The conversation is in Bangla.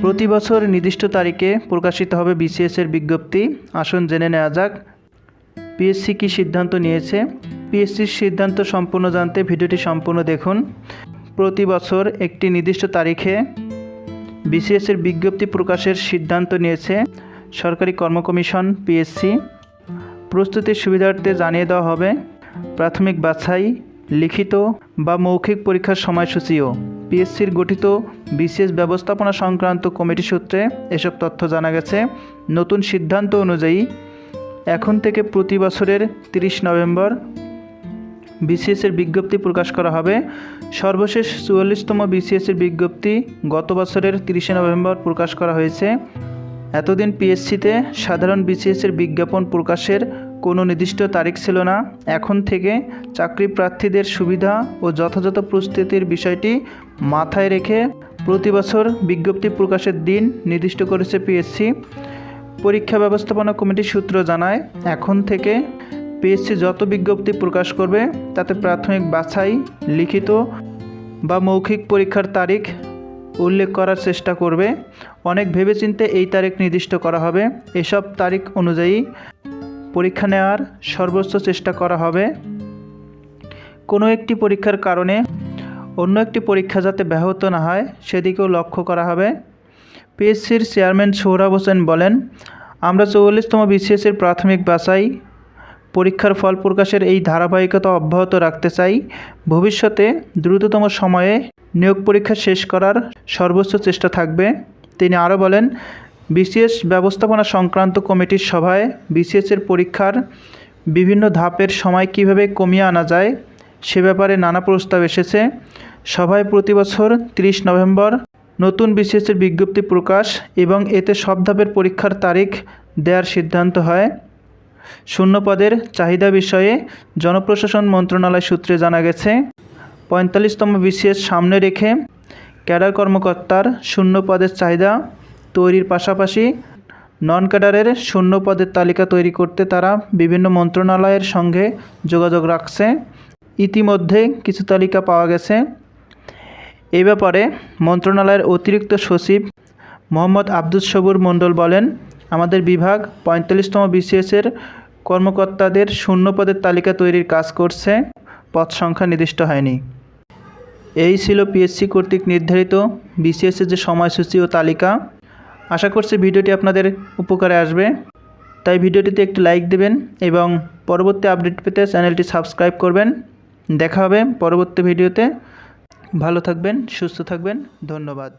প্রতি বছর নির্দিষ্ট তারিখে প্রকাশিত হবে বিসিএস এর বিজ্ঞপ্তি। আসুন জেনে নেওয়া যাক পিএসসি কী সিদ্ধান্ত নিয়েছে। পিএসসির সিদ্ধান্ত সম্পূর্ণ জানতে ভিডিওটি সম্পূর্ণ দেখুন। প্রতি বছর একটি নির্দিষ্ট তারিখে বিসিএস এর বিজ্ঞপ্তি প্রকাশের সিদ্ধান্ত নিয়েছে সরকারি কর্ম কমিশন পিএসসি। প্রস্তুতির সুবিধার্থে জানিয়ে দেওয়া হবে প্রাথমিক বাছাই, লিখিত বা মৌখিক পরীক্ষার সময়সূচিও। পিএসসির গঠিত বিসিএস ব্যবস্থাপনা সংক্রান্ত কমিটি সূত্রে এসব তথ্য জানা গেছে। নতুন সিদ্ধান্ত অনুযায়ী এখন থেকে প্রতি বছরের 30 নভেম্বর বিসিএসের বিজ্ঞপ্তি প্রকাশ করা হবে। সর্বশেষ 44তম বিসিএসের বিজ্ঞপ্তি গত বছরের 30 নভেম্বর প্রকাশ করা হয়েছে। এতদিন পিএসসিতে সাধারণ বিসিএসের বিজ্ঞাপন প্রকাশের কোনো নির্দিষ্ট তারিখ ছিল না। এখন থেকে চাকরি প্রার্থীদের সুবিধা ও যথাযথ প্রস্তুতির বিষয়টি মাথায় রেখে প্রতি বছর বিজ্ঞপ্তি প্রকাশের দিন নির্দিষ্ট করেছে পিএসসি। পরীক্ষা ব্যবস্থাপনা কমিটির সূত্র জানায়, এখন থেকে পিএসসি যত বিজ্ঞপ্তি প্রকাশ করবে তাতে প্রাথমিক বাছাই, লিখিত বা মৌখিক পরীক্ষার তারিখ উল্লেখ করার চেষ্টা করবে। অনেক ভেবেচিন্তে এই তারিখ নির্দিষ্ট করা হবে। এসব তারিখ অনুযায়ী পরীক্ষা নেওয়ার সর্বোচ্চ চেষ্টা করা হবে। কোনো একটি পরীক্ষার কারণে অন্য একটি পরীক্ষা যাতে ব্যাহত না হয় সেদিকেও লক্ষ্য করা হবে। পিএসসির চেয়ারম্যান সোহরাব হোসেন বলেন, আমরা 44তম বিসিএসের প্রাথমিক বাছাই পরীক্ষার ফল প্রকাশের এই ধারাবাহিকতা অব্যাহত রাখতে চাই। ভবিষ্যতে দ্রুততম সময়ে নিয়োগ পরীক্ষা শেষ করার সর্বোচ্চ চেষ্টা থাকবে। তিনি আরও বলেন, বিসিএস ব্যবস্থাপনা সংক্রান্ত কমিটির সভায় বিসিএসের পরীক্ষার বিভিন্ন ধাপের সময় কিভাবে কমিয়ে আনা যায় সে ব্যাপারে নানা প্রস্তাব এসেছে। সভায় প্রতি বছর 30 নভেম্বর নতুন বিসিএসের বিজ্ঞপ্তি প্রকাশ এবং এতে সব ধাপের পরীক্ষার তারিখ দেওয়ার সিদ্ধান্ত হয়। শূন্য পদের চাহিদা বিষয়ে জনপ্রশাসন মন্ত্রণালয় সূত্রে জানা গেছে, 45তম বিসিএস সামনে রেখে ক্যাডার কর্মকর্তার শূন্য পদের চাহিদা তৈরির পাশাপাশি নন ক্যাডারের শূন্য পদের তালিকা তৈরি করতে তারা বিভিন্ন মন্ত্রণালয়ের সঙ্গে যোগাযোগ রাখছে। ইতিমধ্যে কিছু তালিকা পাওয়া গেছে। এই ব্যাপারে মন্ত্রণালয়ের অতিরিক্ত সচিব মোহাম্মদ আব্দুস সবুর মণ্ডল বলেন, আমাদের বিভাগ 45তম বিসিএসের কর্মকর্তাদের শূন্য পদের তালিকা তৈরির কাজ করছে, পদ সংখ্যা নির্দিষ্ট হয়নি। এই ছিল পিএসসি কর্তৃক নির্ধারিত বিসিএসের যে সময়সূচি ও তালিকা। আশা করছি ভিডিওটি আপনাদের উপকারে আসবে, তাই ভিডিওটিতে একটি লাইক দেবেন এবং পরবর্তী আপডেট পেতে চ্যানেলটি সাবস্ক্রাইব করবেন। দেখা হবে পরবর্তী ভিডিওতে। ভালো থাকবেন, সুস্থ থাকবেন। ধন্যবাদ।